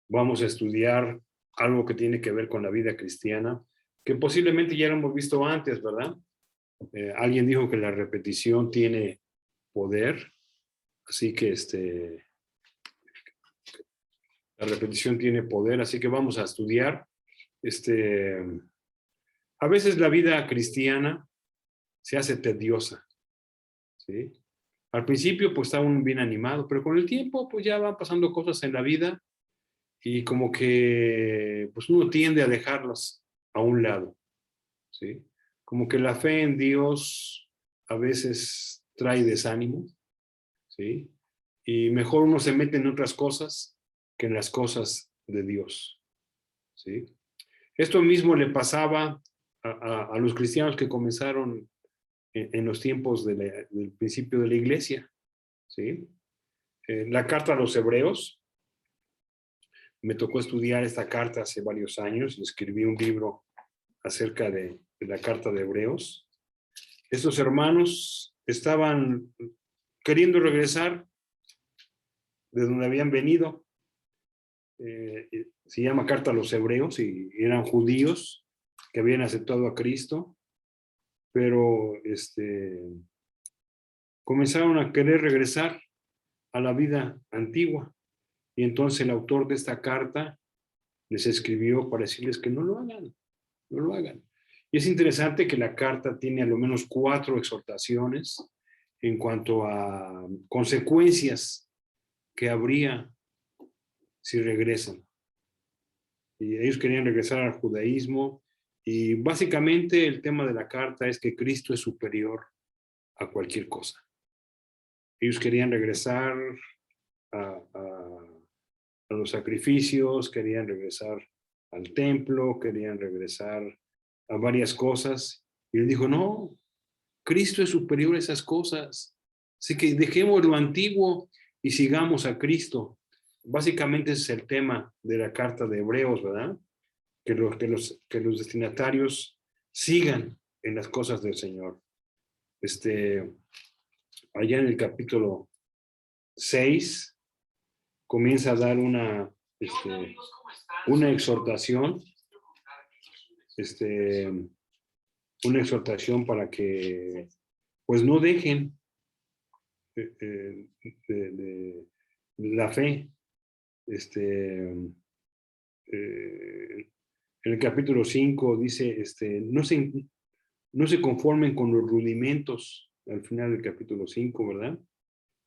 vamos a estudiar algo que tiene que ver con la vida cristiana, que posiblemente ya lo hemos visto antes, ¿verdad? Alguien dijo que la repetición tiene poder, así que la repetición tiene poder, así que vamos a estudiar. A veces la vida cristiana se hace tediosa, ¿sí? Al principio pues está uno bien animado, pero con el tiempo pues ya van pasando cosas en la vida y como que pues uno tiende a dejarlas a un lado, ¿sí? Como que la fe en Dios a veces trae desánimo, ¿sí? Y mejor uno se mete en otras cosas que en las cosas de Dios, ¿sí? Esto mismo le pasaba a los cristianos que comenzaron en los tiempos del principio de la iglesia, ¿sí? La carta a los hebreos, me tocó estudiar esta carta hace varios años y escribí un libro acerca de la carta de Hebreos. Estos hermanos estaban queriendo regresar de donde habían venido. Se llama Carta a los Hebreos y eran judíos que habían aceptado a Cristo, pero comenzaron a querer regresar a la vida antigua. Y entonces el autor de esta carta les escribió para decirles que no lo hagan, no lo hagan. Y es interesante que la carta tiene a lo menos 4 exhortaciones en cuanto a consecuencias que habría si regresan. Y ellos querían regresar al judaísmo y básicamente el tema de la carta es que Cristo es superior a cualquier cosa. Ellos querían regresar a los sacrificios, querían regresar al templo, querían regresar a varias cosas. Y él dijo, no, Cristo es superior a esas cosas. Así que dejemos lo antiguo y sigamos a Cristo. Básicamente ese es el tema de la carta de Hebreos, ¿verdad? Que los destinatarios sigan en las cosas del Señor. Allá en el capítulo 6 comienza a dar una exhortación, una exhortación para que pues no dejen de la fe. En el capítulo 5 dice, no se conformen con los rudimentos, al final del capítulo 5, ¿verdad?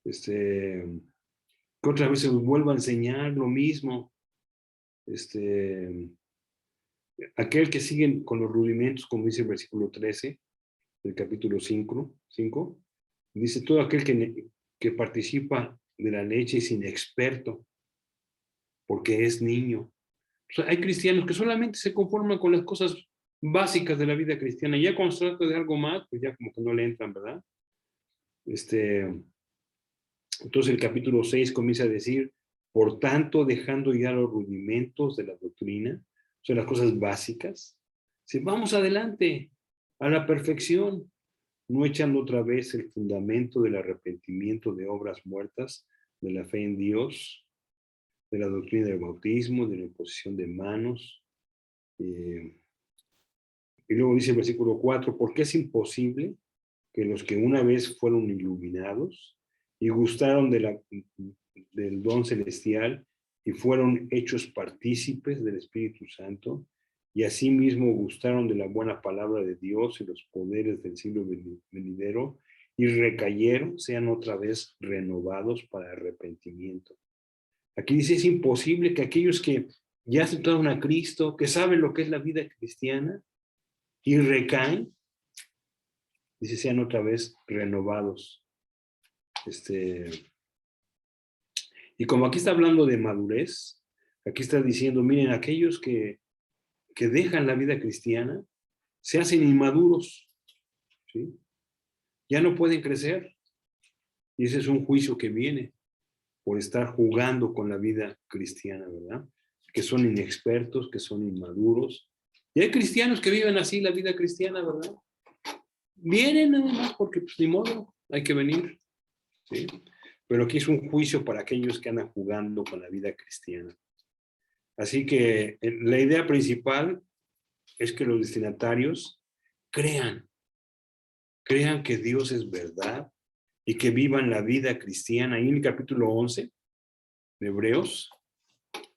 Que otra vez se os vuelva a enseñar lo mismo. Aquel que sigue con los rudimentos, como dice el versículo 13 del capítulo 5, dice, todo aquel que participa de la leche es inexperto, porque es niño. O sea, hay cristianos que solamente se conforman con las cosas básicas de la vida cristiana. Ya cuando se trata de algo más, pues ya como que no le entran, ¿verdad? Entonces el capítulo 6 comienza a decir, por tanto, dejando ya los rudimentos de la doctrina, o sea, las cosas básicas, si vamos adelante a la perfección, no echando otra vez el fundamento del arrepentimiento de obras muertas, de la fe en Dios, de la doctrina del bautismo, de la imposición de manos. Y luego dice el versículo 4, porque es imposible que los que una vez fueron iluminados y gustaron del don celestial y fueron hechos partícipes del Espíritu Santo y asimismo gustaron de la buena palabra de Dios y los poderes del siglo venidero y recayeron, sean otra vez renovados para arrepentimiento. Aquí dice, es imposible que aquellos que ya aceptaron a Cristo, que saben lo que es la vida cristiana y recaen, dice, sean otra vez renovados. Y como aquí está hablando de madurez, aquí está diciendo, miren, aquellos que dejan la vida cristiana se hacen inmaduros, ¿sí? Ya no pueden crecer. Y ese es un juicio que viene por estar jugando con la vida cristiana, ¿verdad? Que son inexpertos, que son inmaduros. Y hay cristianos que viven así la vida cristiana, ¿verdad? Vienen nada más porque, pues, ni modo, hay que venir, ¿sí? pero aquí es un juicio para aquellos que andan jugando con la vida cristiana. Así que la idea principal es que los destinatarios crean que Dios es verdad y que vivan la vida cristiana. Ahí en el capítulo 11 de Hebreos,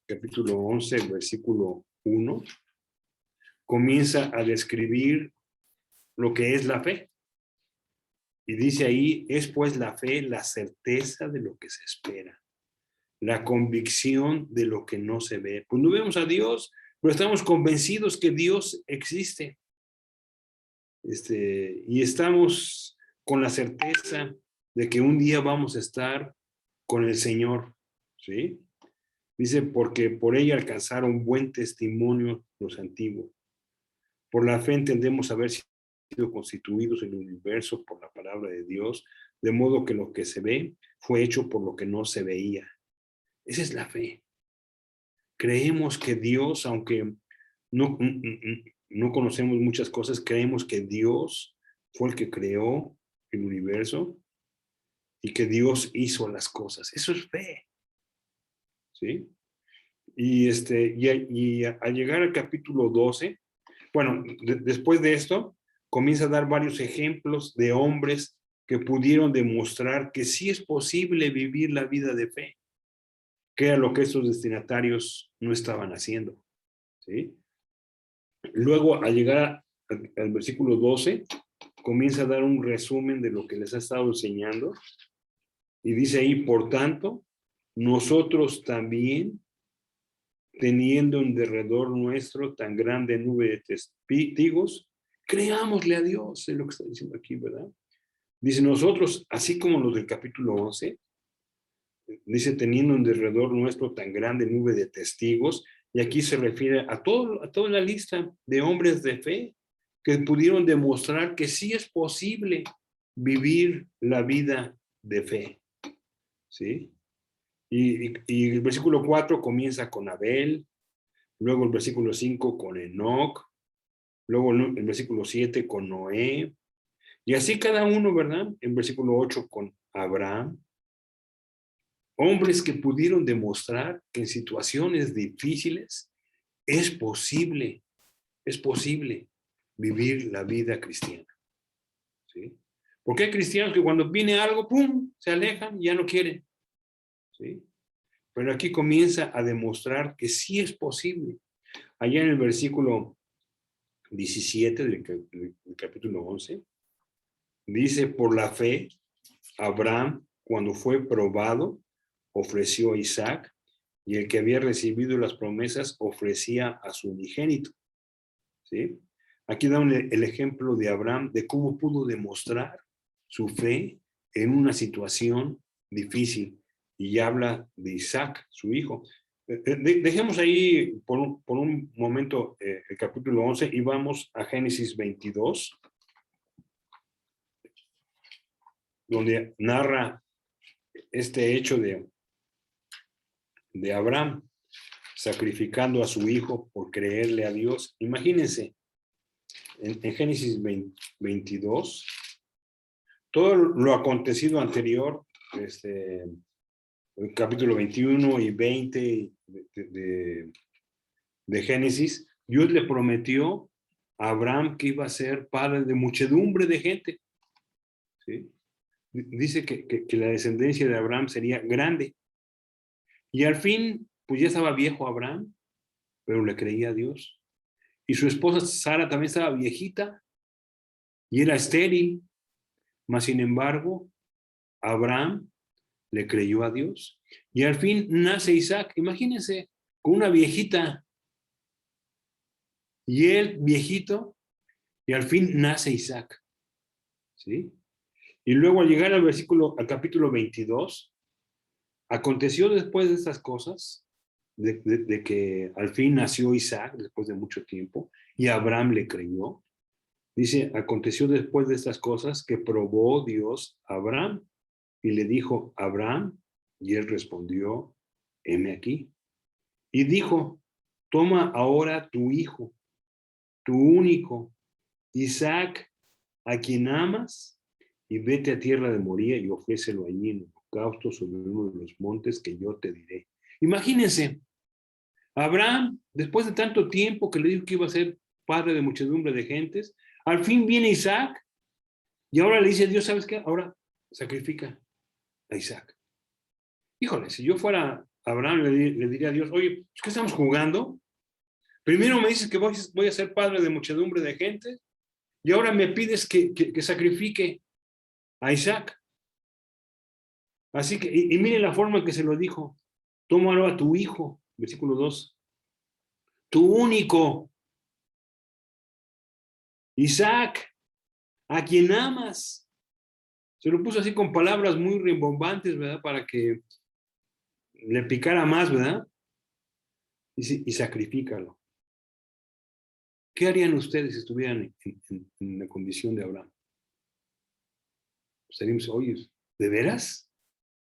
capítulo 11, versículo 1, comienza a describir lo que es la fe. Y dice ahí, es pues la fe la certeza de lo que se espera, la convicción de lo que no se ve. Pues no vemos a Dios, pero estamos convencidos que Dios existe. Y estamos con la certeza de que un día vamos a estar con el Señor, ¿sí? Dice, porque por ella alcanzaron buen testimonio los antiguos. Por la fe entendemos haber sido constituidos en el universo por la palabra de Dios, de modo que lo que se ve fue hecho por lo que no se veía. Esa es la fe. Creemos que Dios, aunque no conocemos muchas cosas, creemos que Dios fue el que creó el universo y que Dios hizo las cosas. Eso es fe, ¿sí? Y al llegar al capítulo 12, bueno, después de esto, comienza a dar varios ejemplos de hombres que pudieron demostrar que sí es posible vivir la vida de fe, que era lo que estos destinatarios no estaban haciendo, ¿sí? Luego, al llegar al versículo 12, comienza a dar un resumen de lo que les ha estado enseñando y dice ahí, por tanto, nosotros también, teniendo en derredor nuestro tan grande nube de testigos, creámosle a Dios, es lo que está diciendo aquí, ¿verdad? Dice nosotros, así como los del capítulo 11, dice teniendo en derredor nuestro tan grande nube de testigos, y aquí se refiere a toda la lista de hombres de fe que pudieron demostrar que sí es posible vivir la vida de fe, ¿sí? Y el versículo 4 comienza con Abel, luego el versículo 5 con Enoc, luego el versículo 7 con Noé, y así cada uno, ¿verdad? En versículo 8 con Abraham, hombres que pudieron demostrar que en situaciones difíciles es posible vivir la vida cristiana, ¿sí? Porque hay cristianos que cuando viene algo, ¡pum!, se alejan y ya no quieren, ¿sí? Pero aquí comienza a demostrar que sí es posible. Allá en el versículo 17 del capítulo 11, dice, por la fe, Abraham, cuando fue probado, ofreció a Isaac, y el que había recibido las promesas ofrecía a su unigénito, ¿sí? Aquí da el ejemplo de Abraham, de cómo pudo demostrar su fe en una situación difícil, y habla de Isaac, su hijo. Dejemos ahí por un momento el capítulo 11 y vamos a Génesis 22, donde narra este hecho de Abraham sacrificando a su hijo por creerle a Dios. Imagínense, en Génesis 22, todo lo acontecido anterior, el capítulo 21 y 20 de Génesis, Dios le prometió a Abraham que iba a ser padre de muchedumbre de gente, ¿sí? Dice que la descendencia de Abraham sería grande. Y al fin, pues ya estaba viejo Abraham, pero le creía a Dios. Y su esposa Sara también estaba viejita y era estéril. Mas, sin embargo, Abraham le creyó a Dios. Y al fin nace Isaac. Imagínense, con una viejita y él viejito, y al fin nace Isaac, ¿sí? Y luego al llegar al capítulo 22, aconteció después de estas cosas, de que al fin nació Isaac, después de mucho tiempo, y Abraham le creyó. Dice, aconteció después de estas cosas que probó Dios a Abraham y le dijo, Abraham, y él respondió, heme aquí. Y dijo, toma ahora tu hijo, tu único, Isaac, a quien amas, y vete a tierra de Moría y ofrécelo allí holocausto sobre uno de los montes que yo te diré. Imagínense, Abraham, después de tanto tiempo que le dijo que iba a ser padre de muchedumbre de gentes, al fin viene Isaac y ahora le dice a Dios, ¿sabes qué? Ahora sacrifica a Isaac. Híjole, si yo fuera Abraham, le diría a Dios, oye, ¿qué estamos jugando? Primero me dices que voy a ser padre de muchedumbre de gente y ahora me pides que sacrifique a Isaac. Así que, y miren la forma en que se lo dijo. Tómalo a tu hijo, versículo 2, tu único, Isaac, a quien amas. Se lo puso así con palabras muy rimbombantes, ¿verdad? Para que le picara más, ¿verdad? Y sacrifícalo. ¿Qué harían ustedes si estuvieran en la condición de Abraham? Seríamos, oye, ¿de veras?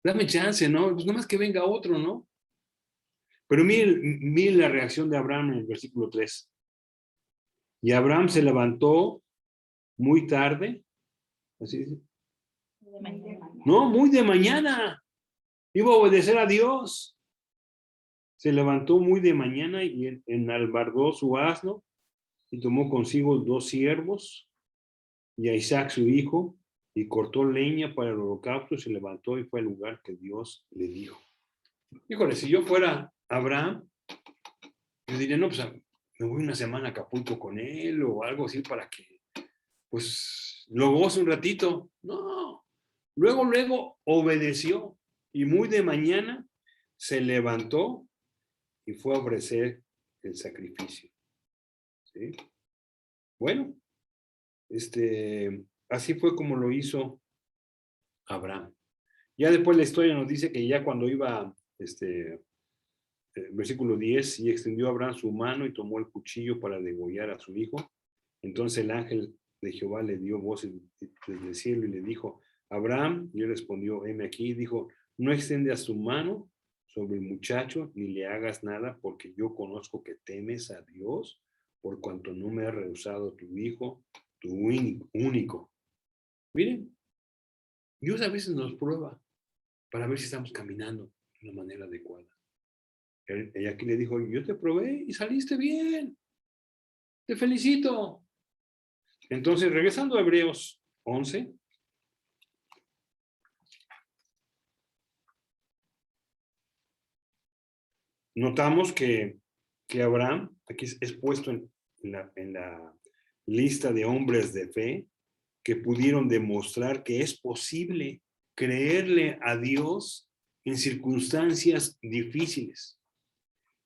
Dame chance, ¿no? Pues nomás que venga otro, ¿no? Pero miren la reacción de Abraham en el versículo 3. Y Abraham se levantó muy tarde, así dice. No, muy de mañana. Iba a obedecer a Dios. Se levantó muy de mañana y enalbardó su asno y tomó consigo 2 siervos y a Isaac su hijo y cortó leña para el holocausto y se levantó y fue al lugar que Dios le dijo. Híjole, si yo fuera Abraham, yo diría, no, pues me voy una semana a Acapulco con él o algo así para que, pues, lo goce un ratito. No, luego obedeció y muy de mañana se levantó y fue a ofrecer el sacrificio. ¿Sí? Bueno, así fue como lo hizo Abraham. Ya después la historia nos dice que ya cuando iba, versículo 10, y extendió Abraham su mano y tomó el cuchillo para degollar a su hijo. Entonces el ángel de Jehová le dio voz desde el cielo y le dijo, Abraham, y él respondió, heme aquí, y dijo, no extiendas tu mano sobre el muchacho, ni le hagas nada, porque yo conozco que temes a Dios, por cuanto no me ha rehusado tu hijo, tu único. Miren, Dios a veces nos prueba para ver si estamos caminando de una manera adecuada. Ella aquí le dijo, yo te probé y saliste bien, te felicito. Entonces, regresando a Hebreos 11, notamos que Abraham, aquí es puesto en la lista de hombres de fe que pudieron demostrar que es posible creerle a Dios en circunstancias difíciles.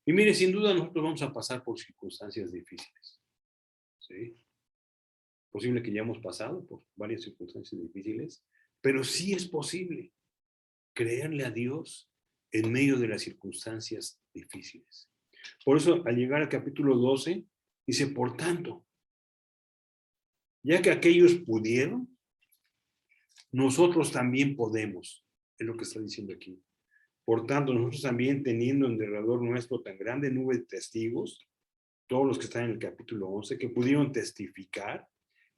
Y mire, sin duda nosotros vamos a pasar por circunstancias difíciles. ¿Sí? Posible que ya hemos pasado por varias circunstancias difíciles, pero sí es posible creerle a Dios en medio de las circunstancias difíciles. Por eso, al llegar al capítulo 12, dice, por tanto, ya que aquellos pudieron, nosotros también podemos, es lo que está diciendo aquí. Por tanto, nosotros también, teniendo en derredor nuestro tan grande nube de testigos, todos los que están en el capítulo 11, que pudieron testificar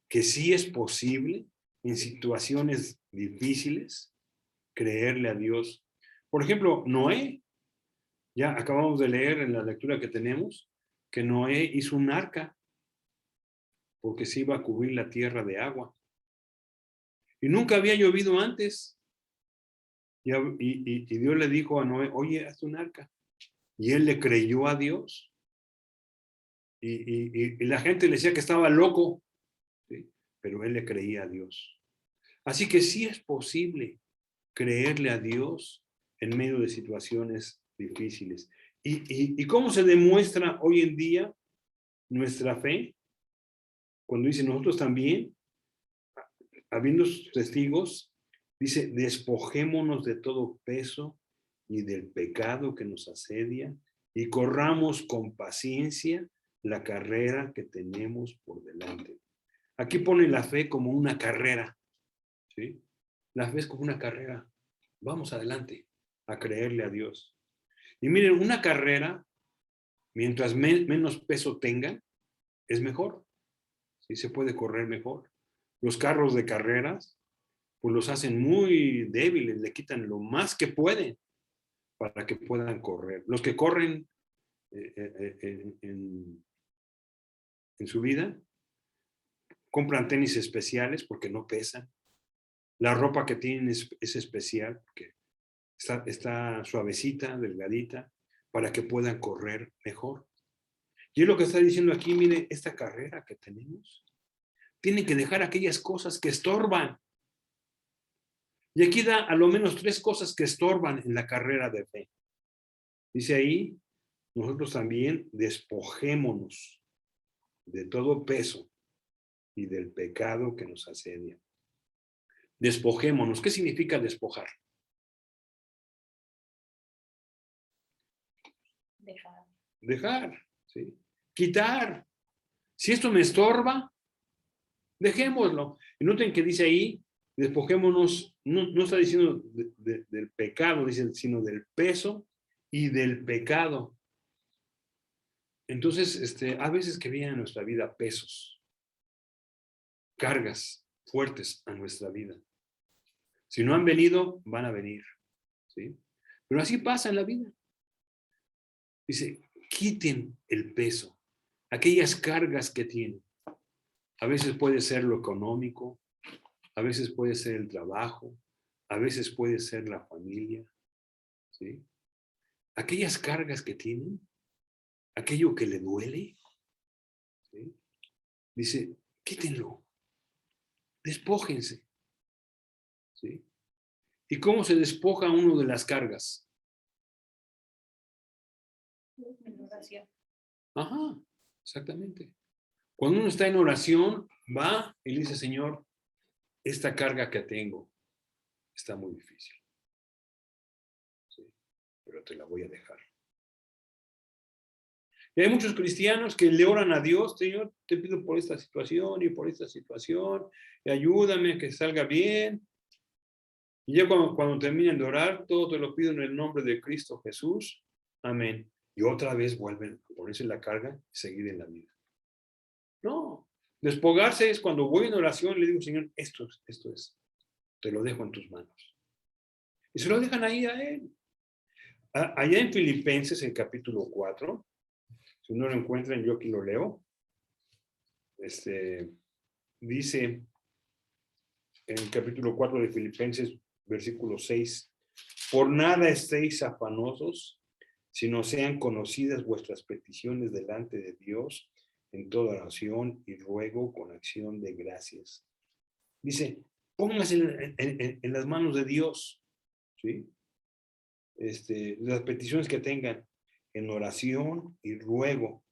que sí es posible en situaciones difíciles creerle a Dios. Por ejemplo, Noé, ya acabamos de leer en la lectura que tenemos, que Noé hizo un arca porque se iba a cubrir la tierra de agua. Y nunca había llovido antes. Y Dios le dijo a Noé, oye, haz un arca. Y él le creyó a Dios. Y la gente le decía que estaba loco, ¿sí? Pero él le creía a Dios. Así que sí es posible creerle a Dios en medio de situaciones difíciles. ¿Y cómo se demuestra hoy en día nuestra fe? Cuando dice nosotros también, habiendo testigos, dice, despojémonos de todo peso y del pecado que nos asedia y corramos con paciencia la carrera que tenemos por delante. Aquí pone la fe como una carrera, ¿sí? La fe es como una carrera. Vamos adelante a creerle a Dios. Y miren, una carrera, mientras menos peso tenga, es mejor. ¿Sí? Se puede correr mejor. Los carros de carreras, pues los hacen muy débiles, le quitan lo más que pueden para que puedan correr. Los que corren en su vida, compran tenis especiales porque no pesan. La ropa que tienen es especial porque está suavecita, delgadita, para que puedan correr mejor. Y es lo que está diciendo aquí, mire, esta carrera que tenemos, tienen que dejar aquellas cosas que estorban. Y aquí da a lo menos 3 cosas que estorban en la carrera de fe. Dice ahí, nosotros también despojémonos de todo peso y del pecado que nos asedia. Despojémonos. ¿Qué significa despojar? Dejar, ¿sí? Quitar. Si esto me estorba, dejémoslo. Y noten que dice ahí, despojémonos, no está diciendo del pecado, dice, sino del peso y del pecado. Entonces, a veces que vienen a nuestra vida pesos, cargas fuertes a nuestra vida. Si no han venido, van a venir, ¿sí? Pero así pasa en la vida. Dice, quiten el peso, aquellas cargas que tienen. A veces puede ser lo económico, a veces puede ser el trabajo, a veces puede ser la familia, ¿sí? Aquellas cargas que tienen, aquello que le duele, ¿sí? Dice, quítenlo, despójense, ¿sí? ¿Y cómo se despoja uno de las cargas? En oración. Ajá, exactamente. Cuando uno está en oración, va y le dice, Señor, esta carga que tengo está muy difícil, ¿sí? Pero te la voy a dejar. Y hay muchos cristianos que le oran a Dios, Señor, te pido por esta situación y por esta situación, y ayúdame a que salga bien. Y ya cuando terminen de orar, todo te lo pido en el nombre de Cristo Jesús. Amén. Y otra vez vuelven a ponerse la carga y seguir en la vida. No, despojarse es cuando voy en oración y le digo, Señor, esto es, te lo dejo en tus manos. Y se lo dejan ahí a Él. Allá en Filipenses, el capítulo 4, si no lo encuentran, yo aquí lo leo. Dice en el capítulo 4 de Filipenses, versículo 6, por nada estéis afanosos, sino sean conocidas vuestras peticiones delante de Dios en toda oración y ruego con acción de gracias. Dice, pónganse en las manos de Dios, ¿sí? Las peticiones que tengan en oración y ruego.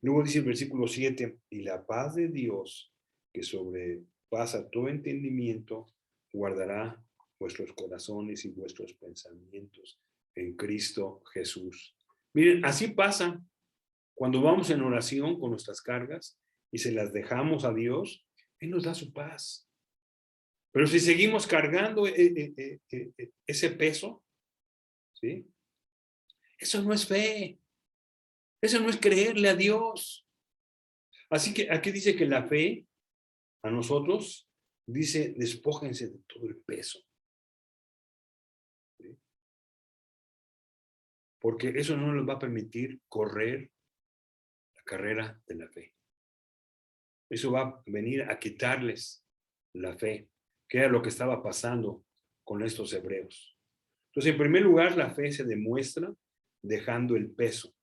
Luego dice el versículo 7, y la paz de Dios, que sobrepasa todo entendimiento, guardará vuestros corazones y vuestros pensamientos en Cristo Jesús. Miren, así pasa cuando vamos en oración con nuestras cargas y se las dejamos a Dios, Él nos da su paz. Pero si seguimos cargando ese peso, ¿sí? Eso no es fe. Eso no es creerle a Dios. Así que aquí dice que la fe a nosotros dice, despójense de todo el peso. ¿Sí? Porque eso no les va a permitir correr la carrera de la fe. Eso va a venir a quitarles la fe, que era lo que estaba pasando con estos hebreos. Entonces, en primer lugar, la fe se demuestra dejando el peso.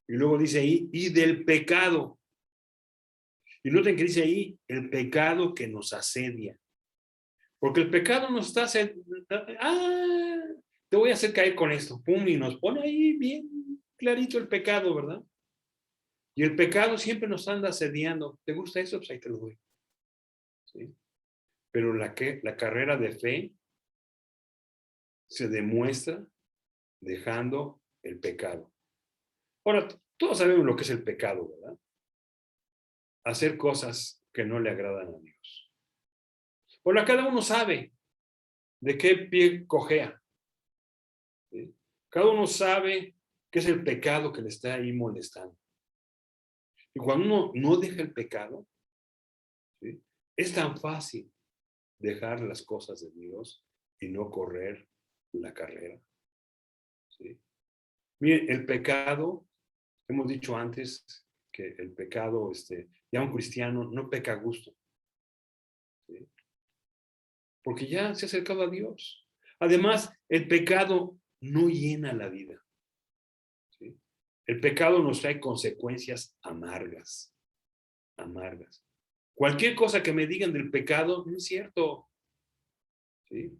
Y luego dice ahí, y del pecado. Y noten que dice ahí, el pecado que nos asedia. Porque el pecado nos está te voy a hacer caer con esto, pum, y nos pone ahí bien clarito el pecado, ¿verdad? Y el pecado siempre nos anda asediando. ¿Te gusta eso? Pues ahí te lo doy. ¿Sí? Pero la carrera de fe se demuestra dejando el pecado. Ahora, todos sabemos lo que es el pecado, ¿verdad? Hacer cosas que no le agradan a Dios. Ahora, cada uno sabe de qué pie cojea. ¿Sí? Cada uno sabe qué es el pecado que le está ahí molestando. Y cuando uno no deja el pecado, ¿sí? Es tan fácil dejar las cosas de Dios y no correr la carrera. ¿Sí? Miren, el pecado, hemos dicho antes que el pecado, ya un cristiano no peca a gusto. ¿Sí? Porque ya se ha acercado a Dios. Además, el pecado no llena la vida. ¿Sí? El pecado nos trae consecuencias amargas. Amargas. Cualquier cosa que me digan del pecado no es cierto. ¿Sí?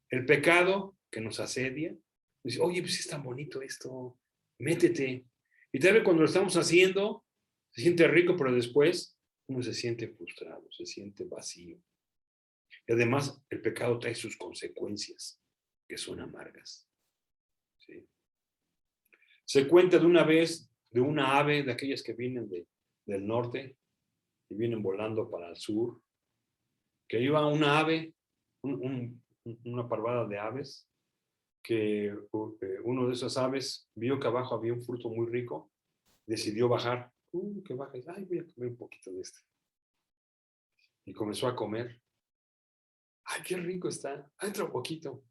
El pecado que nos asedia, dice, oye, pues es tan bonito esto, métete. Y tal vez cuando lo estamos haciendo, se siente rico, pero después uno se siente frustrado, se siente vacío. Y además, el pecado trae sus consecuencias, que son amargas. ¿Sí? Se cuenta de una vez de una ave, de aquellas que vienen del norte y vienen volando para el sur, que iba una ave, una parvada de aves, que uno de esas aves vio que abajo había un fruto muy rico, decidió bajar, que baja, ay, voy a comer un poquito de este. Y comenzó a comer. Ay, qué rico está, otro poquito.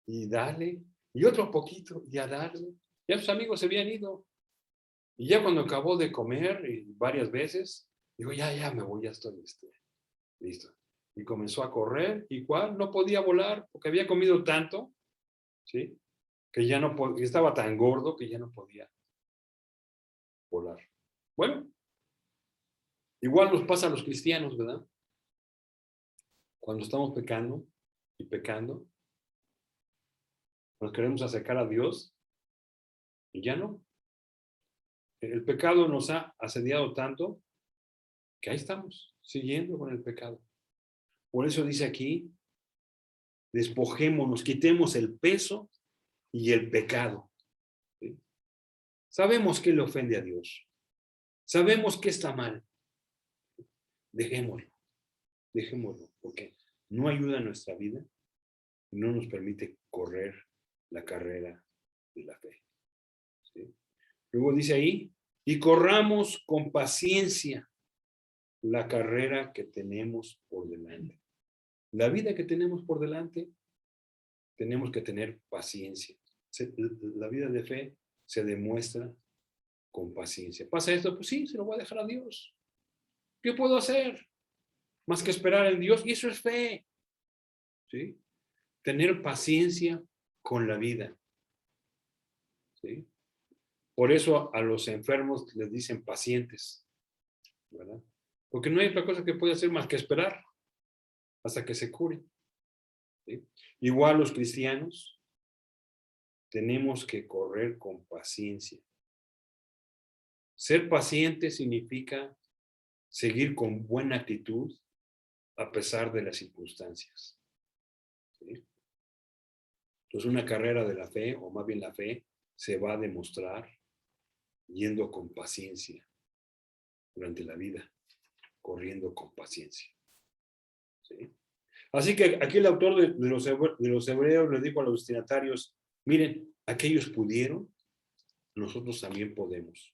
Y dale, y otro poquito, y a darle. Ya sus amigos se habían ido. Y ya cuando acabó de comer varias veces, dijo, ya me voy, ya estoy listo. Y comenzó a correr, igual no podía volar porque había comido tanto, ¿sí? Que ya no podía, estaba tan gordo que ya no podía volar. Bueno, igual nos pasa a los cristianos, ¿verdad? Cuando estamos pecando y pecando, nos queremos acercar a Dios y ya no. El pecado nos ha asediado tanto que ahí estamos, siguiendo con el pecado. Por eso dice aquí, despojémonos, quitemos el peso y el pecado. ¿Sí? Sabemos que le ofende a Dios. Sabemos que está mal. Dejémoslo, porque no ayuda a nuestra vida y no nos permite correr la carrera de la fe. ¿Sí? Luego dice ahí, y corramos con paciencia la carrera que tenemos por delante. La vida que tenemos por delante, tenemos que tener paciencia. La vida de fe se demuestra con paciencia. ¿Pasa esto? Pues sí, se lo voy a dejar a Dios. ¿Qué puedo hacer? Más que esperar en Dios, y eso es fe. ¿Sí? Tener paciencia con la vida. ¿Sí? Por eso a los enfermos les dicen pacientes, ¿verdad? Porque no hay otra cosa que pueda hacer más que esperar hasta que se cure. ¿Sí? Igual los cristianos tenemos que correr con paciencia. Ser paciente significa seguir con buena actitud a pesar de las circunstancias. ¿Sí? Entonces una carrera de la fe, o más bien la fe, se va a demostrar yendo con paciencia durante la vida, corriendo con paciencia. ¿Sí? Así que aquí el autor de los Hebreos le dijo a los destinatarios, miren, aquellos pudieron, nosotros también podemos.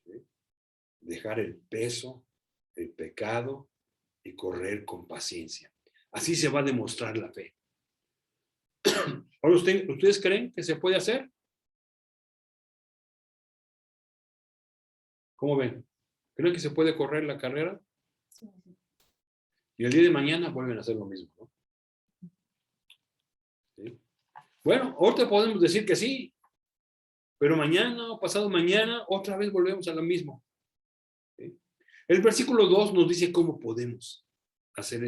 ¿Sí? Dejar el peso, el pecado y correr con paciencia. Así se va a demostrar la fe. Ahora, ¿ustedes creen que se puede hacer? ¿Cómo ven? ¿Creen que se puede correr la carrera? Y el día de mañana vuelven a hacer lo mismo, ¿no? ¿Sí? Bueno, ahorita podemos decir que sí, pero mañana o pasado mañana otra vez volvemos a lo mismo. ¿Sí? El versículo 2 nos dice cómo podemos hacer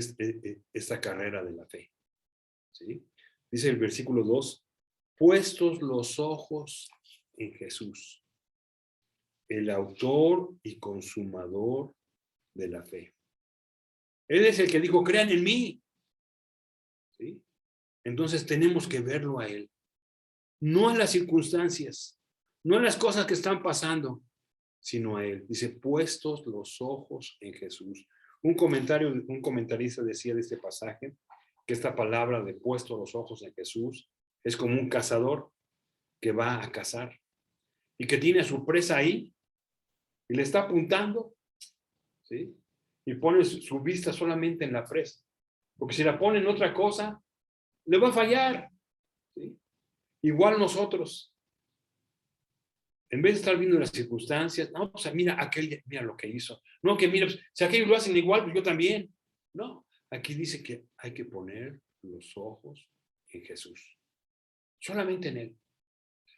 esta carrera de la fe. ¿Sí? Dice el versículo 2, puestos los ojos en Jesús, el autor y consumador de la fe. Él es el que dijo, crean en mí. ¿Sí? Entonces tenemos que verlo a Él. No a las circunstancias, no a las cosas que están pasando, sino a Él. Dice, puestos los ojos en Jesús. Un comentarista decía de este pasaje que esta palabra de puestos los ojos en Jesús es como un cazador que va a cazar y que tiene a su presa ahí y le está apuntando, ¿sí? Y pone su vista solamente en la presa, Porque si la pone en otra cosa, le va a fallar. ¿Sí? Igual nosotros. En vez de estar viendo las circunstancias, no, pues mira, aquel, mira lo que hizo. No, que mira, pues, si aquellos lo hacen igual, pues yo también. No, aquí dice que hay que poner los ojos en Jesús. Solamente en Él.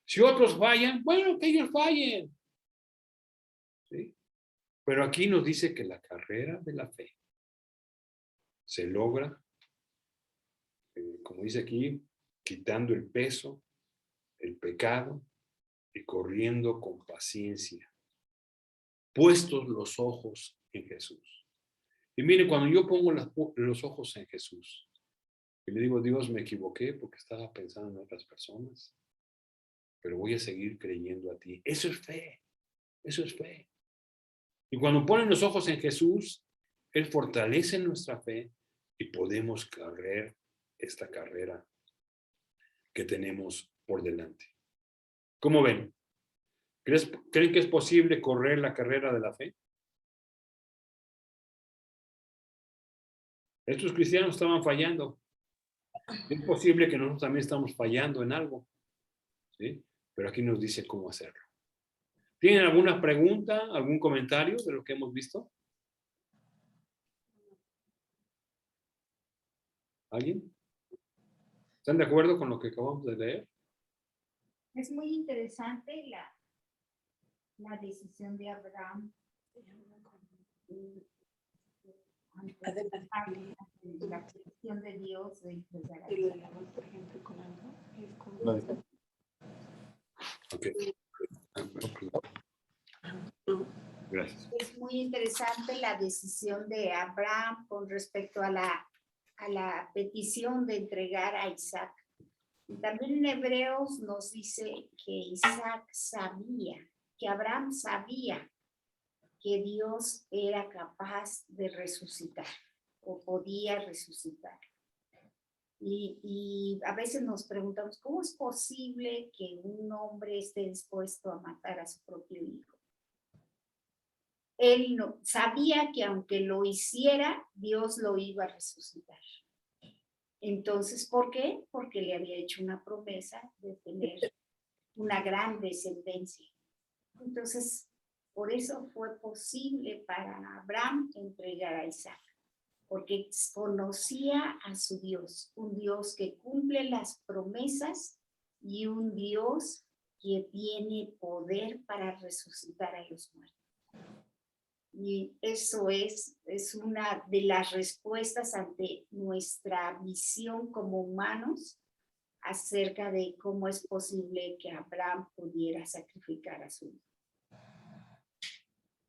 Si otros fallan, bueno, que ellos fallen. ¿Sí? Pero aquí nos dice que la carrera de la fe se logra, como dice aquí, quitando el peso, el pecado y corriendo con paciencia, puestos los ojos en Jesús. Y mire, cuando yo pongo los ojos en Jesús y le digo, Dios, me equivoqué porque estaba pensando en otras personas, pero voy a seguir creyendo a ti. Eso es fe, eso es fe. Y cuando ponen los ojos en Jesús, Él fortalece nuestra fe y podemos correr esta carrera que tenemos por delante. ¿Cómo ven? ¿Creen que es posible correr la carrera de la fe? Estos cristianos estaban fallando. Es posible que nosotros también estamos fallando en algo, ¿sí? Pero aquí nos dice cómo hacerlo. ¿Tienen alguna pregunta, algún comentario de lo que hemos visto? ¿Alguien? ¿Están de acuerdo con lo que acabamos de leer? Es muy interesante la decisión de Abraham. La petición de Dios de entregar a Isaac. Okay. Gracias. Es muy interesante la decisión de Abraham con respecto a la petición de entregar a Isaac. Y también en Hebreos nos dice que Isaac sabía, que Abraham sabía que Dios era capaz de resucitar o podía resucitar. Y a veces nos preguntamos, ¿cómo es posible que un hombre esté dispuesto a matar a su propio hijo? Él no, sabía que aunque lo hiciera, Dios lo iba a resucitar. Entonces, ¿por qué? Porque le había hecho una promesa de tener una gran descendencia. Entonces, por eso fue posible para Abraham entregar a Isaac, porque conocía a su Dios, un Dios que cumple las promesas y un Dios que tiene poder para resucitar a los muertos. Y eso es una de las respuestas ante nuestra visión como humanos acerca de cómo es posible que Abraham pudiera sacrificar a su hijo.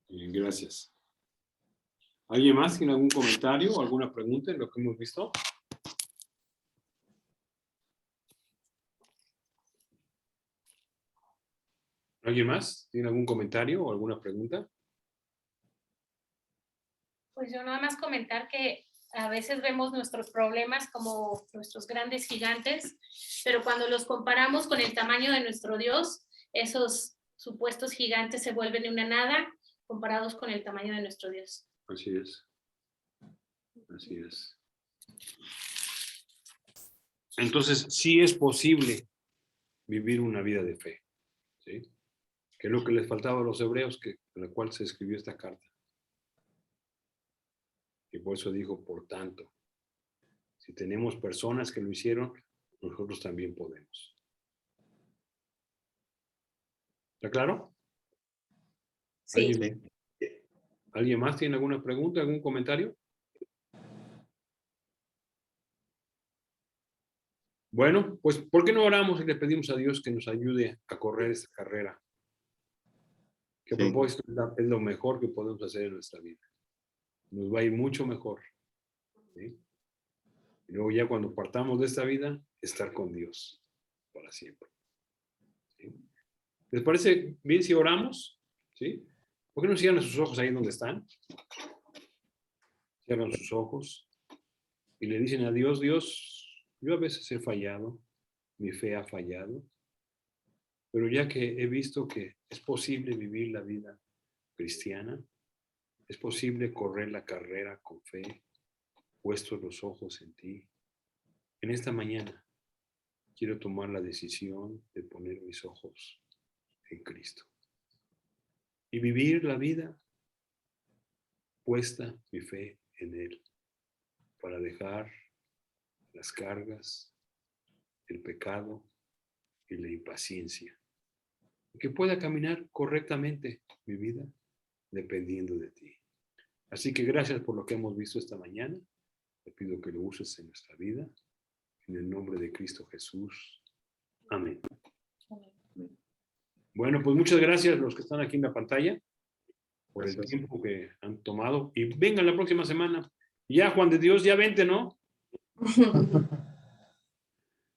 Bien, gracias. ¿Alguien más tiene algún comentario o alguna pregunta en lo que hemos visto? ¿Alguien más tiene algún comentario o alguna pregunta? Pues yo nada más comentar que a veces vemos nuestros problemas como nuestros grandes gigantes, pero cuando los comparamos con el tamaño de nuestro Dios, esos supuestos gigantes se vuelven una nada comparados con el tamaño de nuestro Dios. Así es. Así es. Entonces, sí es posible vivir una vida de fe, ¿sí? Que es lo que les faltaba a los hebreos, en la cual se escribió esta carta. Y por eso dijo, por tanto, si tenemos personas que lo hicieron, nosotros también podemos. ¿Está claro? Sí. ¿Alguien más tiene alguna pregunta, algún comentario? Bueno, pues ¿por qué no oramos y le pedimos a Dios que nos ayude a correr esta carrera? Que a propósito es lo mejor que podemos hacer en nuestra vida. Nos va a ir mucho mejor, ¿sí? Y luego ya cuando partamos de esta vida, estar con Dios para siempre, ¿sí? ¿Les parece bien si oramos? ¿Sí? ¿Por qué no cierran sus ojos ahí donde están? Cierran sus ojos y le dicen a Dios, Dios, yo a veces he fallado, mi fe ha fallado, pero ya que he visto que es posible vivir la vida cristiana, es posible correr la carrera con fe, puesto los ojos en ti, en esta mañana quiero tomar la decisión de poner mis ojos en Cristo y vivir la vida puesta mi fe en Él para dejar las cargas, el pecado y la impaciencia. Y que pueda caminar correctamente mi vida dependiendo de ti. Así que gracias por lo que hemos visto esta mañana. Te pido que lo uses en nuestra vida. En el nombre de Cristo Jesús. Amén. Bueno, pues muchas gracias a los que están aquí en la pantalla por el tiempo que han tomado. Y vengan la próxima semana. Ya, Juan de Dios, ya vente, ¿no?